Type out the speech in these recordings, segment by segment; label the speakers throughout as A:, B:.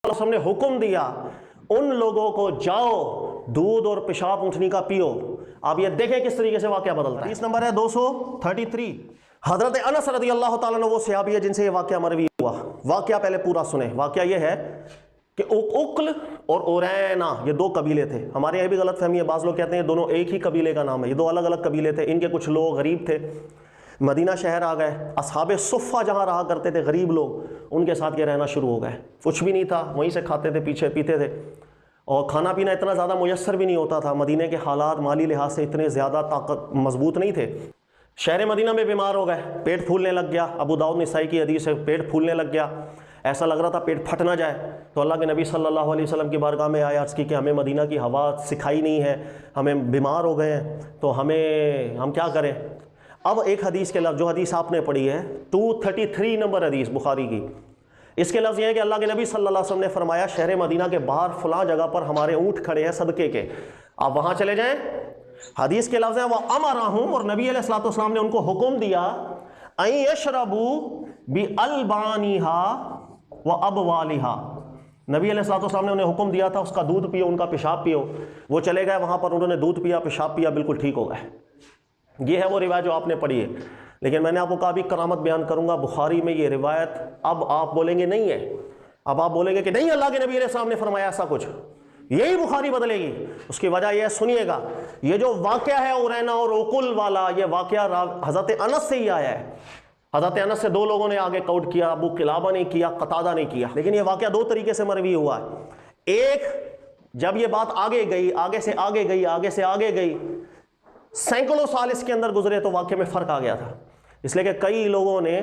A: अलैहि वसल्लम ने हुक्म दिया उन लोगों को जाओ दूध और पेशाब ऊँटनी का पियो। आप ये देखें किस तरीके से वाक़या बदलता है। इस नंबर है 233। हज़रत अनस रज़ी अल्लाह ताला अन्हु वो सहाबी है जिनसे ये वाक़या मरवी हुआ। वाक़या पहले पूरा सुने। वाक़या ये है कि उक्ल और ओरैना ये दो कबीले थे। हमारे यहाँ भी गलत फहमी है, बाज़ लोग कहते हैं दोनों एक ही कबीले का नाम है। ये दो अलग अलग कबीले थे। इनके कुछ लोग गरीब थे, मदीना शहर आ गए। असहाबे सुफ़ा जहाँ रहा करते थे गरीब लोग, उनके साथ ये रहना शुरू हो गए। कुछ भी नहीं था, वहीं से खाते थे, पीछे पीते थे, और खाना पीना इतना ज़्यादा मुयस्सर भी नहीं होता था। मदीने के हालात माली लिहाज से इतने ज़्यादा ताकत मजबूत नहीं थे। शहर मदीना में बीमार हो गए, पेट फूलने लग गया। अबू दाऊद निसाई की हदीस है, पेट फूलने लग गया, ऐसा लग रहा था पेट फट ना जाए। तो अल्लाह के नबी सल्लल्लाहु अलैहि वसल्लम की बारगाह में आए, अर्ज़ की कि हमें मदीना की हवा सिखाई नहीं है, हमें बीमार हो गए हैं, तो हम क्या करें। अब एक हदीस के लफ्ज़, जो हदीस आपने पढ़ी है 233 नंबर हदीस बुखारी की, इसके लफ्ज़ ये है कि अल्लाह के नबी सल्लल्लाहु अलैहि वसल्लम ने फरमाया शहर मदीना के बाहर फ़लाँ जगह पर हमारे ऊँट खड़े हैं सदक़े के, आप वहाँ चले जाएँ। हदीस के लफ्ज़ हैं वह अमरहुम, और नबी अलैहिस्सलातु वस्सलाम ने उनको हुक्म दिया अन यशरबू बि अलबानिहा व अबवालिहा। नबी अलैहिस्सलातु वस्सलाम ने उन्हें हुक्म दिया था उसका दूध पियो, उनका पेशाब पियो। वो चले गए वहाँ पर, उन्होंने दूध पिया, पेशाब पिया, बिल्कुल ठीक हो गए। ये है वो रिवायत जो आपने पढ़ी है। लेकिन मैंने आपको कहा अभी करामत बयान करूंगा, बुखारी में ये रिवायत, अब आप बोलेंगे नहीं है, अब आप बोलेंगे कि नहीं अल्लाह के नबी अलैहि सलाम ने फरमाया ऐसा कुछ, यही बुखारी बदलेगी। उसकी वजह यह सुनिएगा, ये जो वाक़या है उरैना और उकुल वाला, ये वाक़या हज़रत अनस से ही आया है। हज़रत अनस से दो लोगों ने आगे काउट किया, अबू किलाबा ने किया, कतादा ने किया। लेकिन ये वाक़या दो तरीके से मरवी हुआ है। एक, जब ये बात आगे गई, आगे से आगे गई, आगे से आगे गई, सैकड़ों साल इसके अंदर गुजरे, तो वाक़े में फ़र्क आ गया था। इसलिए कि कई लोगों ने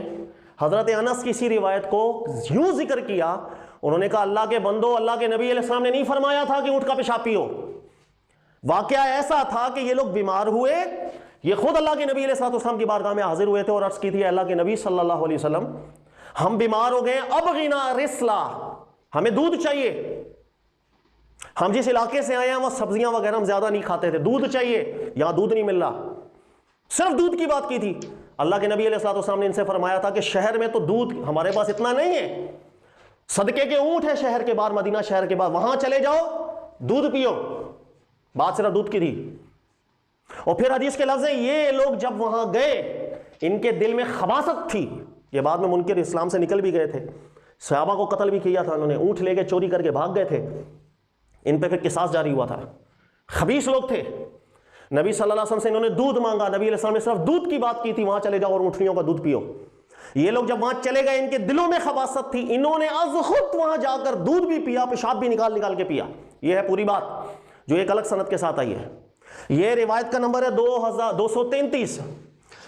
A: हज़रत अनस की इसी रिवायत को यूँ जिक्र किया, उन्होंने कहा अल्लाह के बंदो, अल्लाह के नबी अलैहि सलाम ने नहीं फरमाया था कि ऊँट का पेशाब पियो। वाक़या ऐसा था कि ये लोग बीमार हुए, ये खुद अल्लाह के नबी अलैहि सलाम की बारगाह में हाजिर हुए थे और अर्ज़ की थी अल्लाह के नबी सल्लल्लाहु अलैहि वसल्लम, हम बीमार हो गए, अब गिना रिसला, हमें दूध चाहिए। हम जिस इलाके से आए हैं वह सब्जियां वगैरह हम ज्यादा नहीं खाते थे, दूध चाहिए, यहां दूध नहीं मिल रहा। सिर्फ दूध की बात की थी। अल्लाह के नबी अलैहिस्सलाम ने इनसे फरमाया था कि शहर में तो दूध हमारे पास इतना नहीं है, सदके के ऊंट है शहर के बाहर, मदीना शहर के बाहर, वहां चले जाओ, दूध पियो। बात सिर्फ दूध की थी। और फिर हदीस के लफ्ज़ है, ये लोग जब वहां गए, इनके दिल में खबासत थी। ये बाद में मुनकिर इस्लाम से निकल भी गए थे, सहाबा को कत्ल भी किया था उन्होंने, ऊंट लेके चोरी करके भाग गए थे, इन पे फिर किसास जारी हुआ था। खबीस लोग थे। नबी सल्लल्लाहु अलैहि वसल्लम से इन्होंने दूध मांगा, नबी अलैहि सल्लम ने सिर्फ दूध की बात की थी, वहां चले जाओ और ऊँटनियों का दूध पियो। ये लोग जब वहां चले गए, इनके दिलों में खबासत थी, इन्होंने अज खुद वहां जाकर दूध भी पिया, पेशाब भी निकाल निकाल के पिया। यह है पूरी बात जो एक अलग सनद के साथ आई है। यह रिवायत का नंबर है 2233।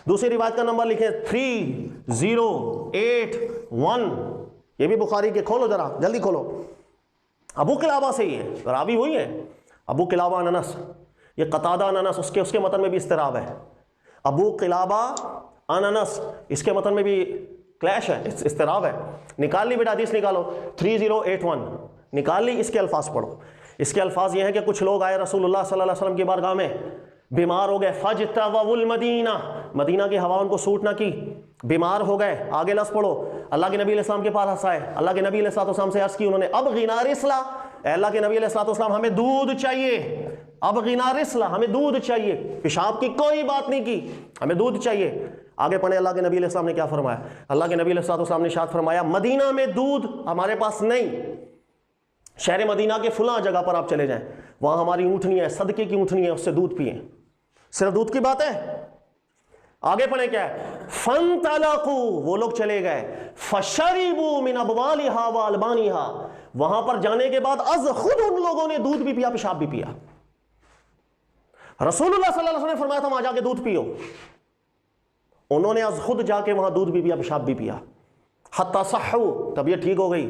A: दूसरी रिवायत का नंबर लिखे 3081। ये भी बुखारी के, खोलो जरा जल्दी खोलो। अबू किलाबा से ही है, रावी हुई है अबू किलाबा अनस, ये कतादा अनस, उसके मतन में भी इस्तिराब है। अबू किलाबा अनस, इसके मतन में भी क्लैश है, इस्तिराब है। निकाल ली बेटा, हदीस निकालो 3081 निकाल ली। इसके अल्फाज पढ़ो। इसके अल्फाज ये हैं कि कुछ लोग आए रसूलुल्लाह सल्लल्लाहु अलैहि वसल्लम की बारगाह में, बीमार हो गए, फजतवुल मदीना, मदीना की हवा उनको सूट ना की, बीमार हो गए। आगे लफ्ज़ पढ़ो, अल्लाह के नबी अलैहिस्सलाम के पास आए, अल्लाह के नबी अलैहिस्सलाम से अर्ज़ की उन्होंने, अब गिना रिसला, अल्लाह के नबी अलैहिस्सलाम हमें दूध चाहिए, अब गिना रिसला, हमें दूध चाहिए। पेशाब की कोई बात नहीं की, हमें दूध चाहिए। आगे पढ़े, अल्लाह के नबी अलैहिस्सलाम ने क्या फरमाया। अल्लाह के नबी अलैहिस्सलाम ने शाद फरमाया, मदीना में दूध हमारे पास नहीं, शहर मदीना के फुला जगह पर आप चले जाएं, वहां हमारी ऊँटनी है, सदके की ऊँटनी है, उससे दूध पिए। सिर्फ दूध की बात है। आगे पढ़े क्या है, फंतलकू, वो लोग चले गए, फशरिबू मिन अबवालिहा व अलबानिहा, वहां पर जाने के बाद अज खुद उन लोगों ने दूध भी पिया, पेशाब भी पिया। रसूलुल्लाह सल्लल्लाहु अलैहि वसल्लम ने फरमाया था वहां जाके दूध पियो, उन्होंने अज खुद जाके वहां दूध भी पिया, पेशाब भी पिया। हत्ता सहू, तबीयत ठीक हो गई,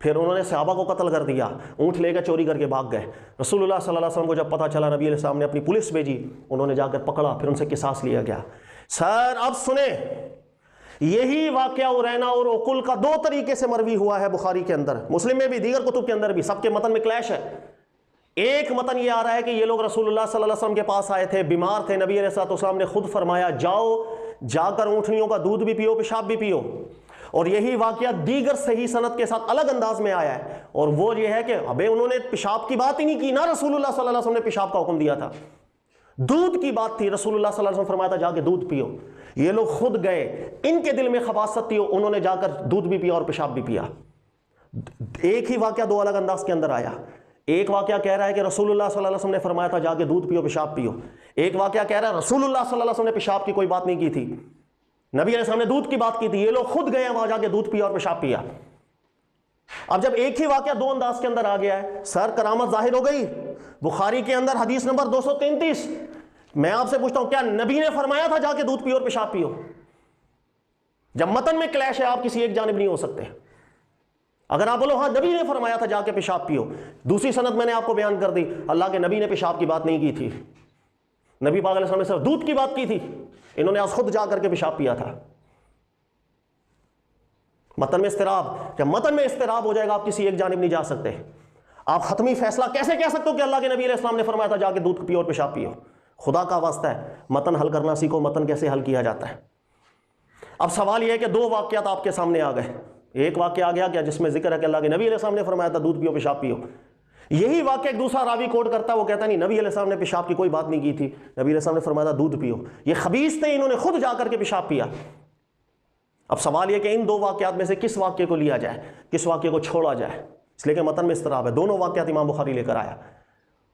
A: फिर उन्होंने सहाबा को कत्ल कर दिया, ऊँट लेकर चोरी करके भाग गए। रसूलुल्लाह सल्लल्लाहु अलैहि वसल्लम को जब पता चला, नबी अलैहि सलाम ने अपनी पुलिस भेजी, उन्होंने जाकर पकड़ा, फिर उनसे किसास लिया गया। सर अब सुने, यही वाक़या उरैना और उकुल का दो तरीके से मरवी हुआ है बुखारी के अंदर, मुस्लिम में भी, दीगर कुतुब के अंदर भी, सबके मतन में क्लैश है। एक मतन ये आ रहा है कि ये लोग रसूलुल्लाह सल्लल्लाहु अलैहि वसल्लम के पास आए थे, बीमार थे, नबी अलैहि सलाम ने खुद फरमाया जाओ, जाकर ऊँटनियों का दूध भी पियो, पेशाब भी पियो। اور یہی واقعہ دیگر صحیح سند کے ساتھ الگ انداز میں آیا ہے، اور وہ یہ ہے کہ ابے انہوں نے پیشاب کی بات ہی نہیں کی نا، رسول اللہ صلی اللہ علیہ وسلم نے پیشاب کا حکم دیا تھا، دودھ کی بات تھی، رسول اللہ صلی اللہ علیہ وسلم فرمایا تھا جا کے دودھ پیو، یہ لوگ خود گئے، ان کے دل میں خباثت تھی، انہوں نے جا کر دودھ بھی پیا اور پیشاب بھی پیا۔ ایک ہی واقعہ دو الگ انداز کے اندر آیا، ایک واقعہ کہہ رہا ہے کہ رسول اللہ صلی اللہ علیہ وسلم نے فرمایا تھا جا کے دودھ پیو پیشاب پیو، ایک واقعہ کہہ رہا ہے رسول اللہ صلی اللہ علیہ وسلم نے پیشاب کی کوئی بات نہیں کی تھی، نبی علیہ السلام نے دودھ کی بات کی تھی، یہ لوگ خود گئے وہاں جا کے دودھ پیا اور پیشاب پیا۔ اب جب ایک ہی واقعہ دو انداز کے اندر آ گیا ہے، سر کرامت ظاہر ہو گئی۔ بخاری کے اندر حدیث نمبر 233، میں آپ سے پوچھتا ہوں کیا نبی نے فرمایا تھا جا کے دودھ پیو اور پیشاب پیو؟ جب متن میں کلیش ہے آپ کسی ایک جانب نہیں ہو سکتے۔ اگر آپ بولو ہاں نبی نے فرمایا تھا جا کے پیشاب پیو، دوسری سند میں نے آپ کو بیان کر دی، اللہ کے نبی نے پیشاب کی بات نہیں کی تھی، نبی پاک علیہ السلام نے صرف دودھ کی بات کی تھی، انہوں نے آج خود جا کر کے پیشاب پیا تھا۔ متن میں اضطراب، جب متن میں اضطراب ہو جائے گا آپ کسی ایک جانب نہیں جا سکتے۔ آپ حتمی فیصلہ کیسے کہہ سکتے ہو کہ اللہ کے نبی علیہ السلام نے فرمایا تھا جا کے دودھ پیو اور پیشاب پیو؟ خدا کا واسطہ ہے متن حل کرنا سیکھو، متن کیسے حل کیا جاتا ہے۔ اب سوال یہ ہے کہ دو واقعات آپ کے سامنے آ گئے، ایک واقعہ آ گیا کیا جس میں ذکر ہے کہ اللہ کے نبی علیہ السلام نے فرمایا تھا دودھ پیو پیشاب پیو، یہی واقعہ ایک دوسرا راوی کوٹ کرتا ہے، وہ کہتا ہے نہیں نبی علیہ السلام نے پیشاب کی کوئی بات نہیں کی تھی، نبی علیہ السلام نے فرمایا تھا دودھ پیو، یہ خبیث تھے، انہوں نے خود جا کر کے پیشاب پیا۔ اب سوال یہ کہ ان دو واقعات میں سے کس واقعے کو لیا جائے، کس واقعے کو چھوڑا جائے، اس لیے کہ متن میں اضطراب ہے۔ دونوں واقعات امام بخاری لے کر آیا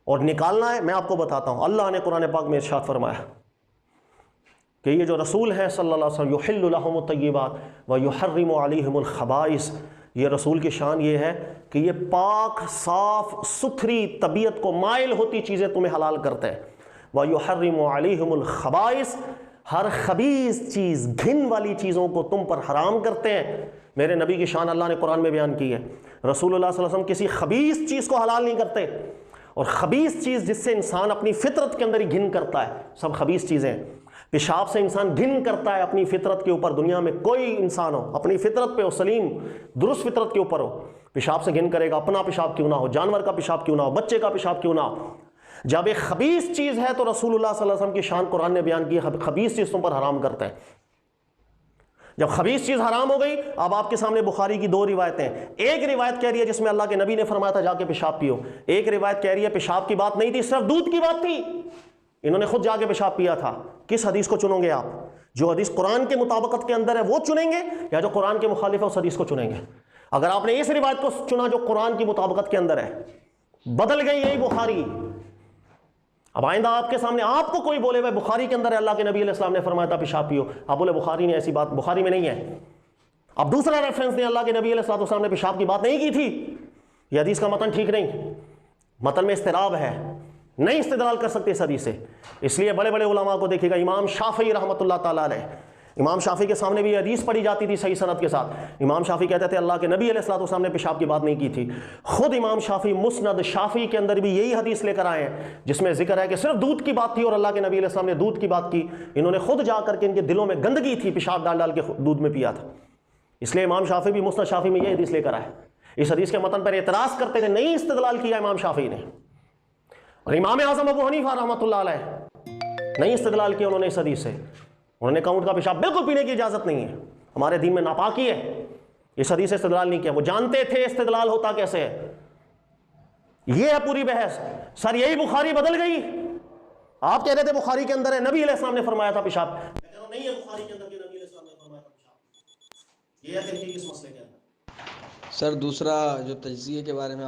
A: اور نکالنا ہے، میں آپ کو بتاتا ہوں۔ اللہ نے قرآن پاک میں ارشاد فرمایا کہ یہ جو رسول ہیں صلی اللہ علیہ وسلم یحل لہم الطیبات ویحرم علیہم الخبائث، یہ رسول کی شان یہ ہے کہ یہ پاک صاف ستھری طبیعت کو مائل ہوتی چیزیں تمہیں حلال کرتے ہیں، ویحرم علیہم الخبائث، ہر خبیث چیز گھن والی چیزوں کو تم پر حرام کرتے ہیں۔ میرے نبی کی شان اللہ نے قرآن میں بیان کی ہے، رسول اللہ صلی اللہ علیہ وسلم کسی خبیث چیز کو حلال نہیں کرتے، اور خبیث چیز جس سے انسان اپنی فطرت کے اندر ہی گھن کرتا ہے، سب خبیث چیزیں ہیں۔ پیشاب سے انسان گھن کرتا ہے اپنی فطرت کے اوپر، دنیا میں کوئی انسان ہو اپنی فطرت پہ ہو، سلیم درست فطرت کے اوپر ہو، پیشاب سے گھن کرے گا، اپنا پیشاب کیوں نہ ہو، جانور کا پیشاب کیوں نہ ہو، بچے کا پیشاب کیوں نہ ہو۔ جب ایک خبیث چیز ہے تو رسول اللہ صلی اللہ علیہ وسلم کی شان قرآن نے بیان کی، خبیث چیز تم پر حرام کرتے ہیں۔ جب خبیث چیز حرام ہو گئی، اب آپ کے سامنے بخاری کی دو روایتیں، ایک روایت کہہ رہی ہے جس میں اللہ کے نبی نے فرمایا تھا جا کے پیشاب پیو، ایک روایت کہہ رہی ہے پیشاب کی بات نہیں تھی، صرف دودھ کی بات تھی، انہوں نے خود جا کے پیشاب پیا تھا۔ کس حدیث کو چنو گے آپ؟ جو حدیث قرآن کے مطابقت کے اندر ہے وہ چنیں گے، یا جو قرآن کے مخالف ہے اس حدیث کو چنیں گے؟ اگر آپ نے اس روایت کو چنا جو قرآن کی مطابقت کے اندر ہے، بدل گئی یہی بخاری۔ اب آئندہ آپ کے سامنے آپ کو کوئی بولے بھائی بخاری کے اندر ہے اللہ کے نبی علیہ السلام نے فرمایا تھا پیشاب پیو، آپ بولے بخاری نے ایسی بات بخاری میں نہیں ہے۔ اب دوسرا ریفرنس نے اللہ کے نبی علیہ السلام نے پیشاب کی بات نہیں کی تھی، یہ حدیث کا متن ٹھیک نہیں، متن میں اضطراب ہے، نہیں استدلال کر سکتے اس حدیث سے۔ اس لیے بڑے بڑے علماء کو دیکھے گا، امام شافعی رحمۃ اللہ تعالیٰ علیہ، امام شافعی کے سامنے بھی حدیث پڑھی جاتی تھی صحیح سند کے ساتھ، امام شافعی کہتے تھے اللہ کے نبی علیہ السلام نے پیشاب کی بات نہیں کی تھی۔ خود امام شافعی مسند شافعی کے اندر بھی یہی حدیث لے کر آئے ہیں جس میں ذکر ہے کہ صرف دودھ کی بات تھی اور اللہ کے نبی علیہ السلام نے دودھ کی بات کی، انہوں نے خود جا کر کے ان کے دلوں میں گندگی تھی، پیشاب ڈال ڈال کے دودھ میں پیا تھا۔ اس لیے امام شافعی بھی مسند شافعی میں یہ حدیث لے کر آئے، اس حدیث کے متن پر اعتراض کرتے تھے، نہیں استدلال کیا امام شافعی نے۔ اور امام اعظم ابو حنیفہ رحمۃ اللہ علیہ نہیں استدلال کیا انہوں نے اس حدیث سے، انہوں نے کہا اونٹ کا پیشاب بالکل پینے کی اجازت نہیں ہے، ہمارے دین میں ناپاکی ہے، اس حدیث سے استدلال نہیں کیا، وہ جانتے تھے استدلال ہوتا کیسے ہے۔ یہ ہے پوری بحث۔ سر یہی بخاری بدل گئی، آپ کہہ رہے تھے بخاری کے اندر ہے نبی علیہ السلام نے فرمایا تھا پیشاب، میں کہہ رہا ہوں نہیں ہے بخاری کے اندر کہ نبی علیہ السلام نے فرمایا تھا پیشاب، یہ ہے تنقید اس مسئلے کے اندر۔
B: سر دوسرا جو تجزیے کے بارے میں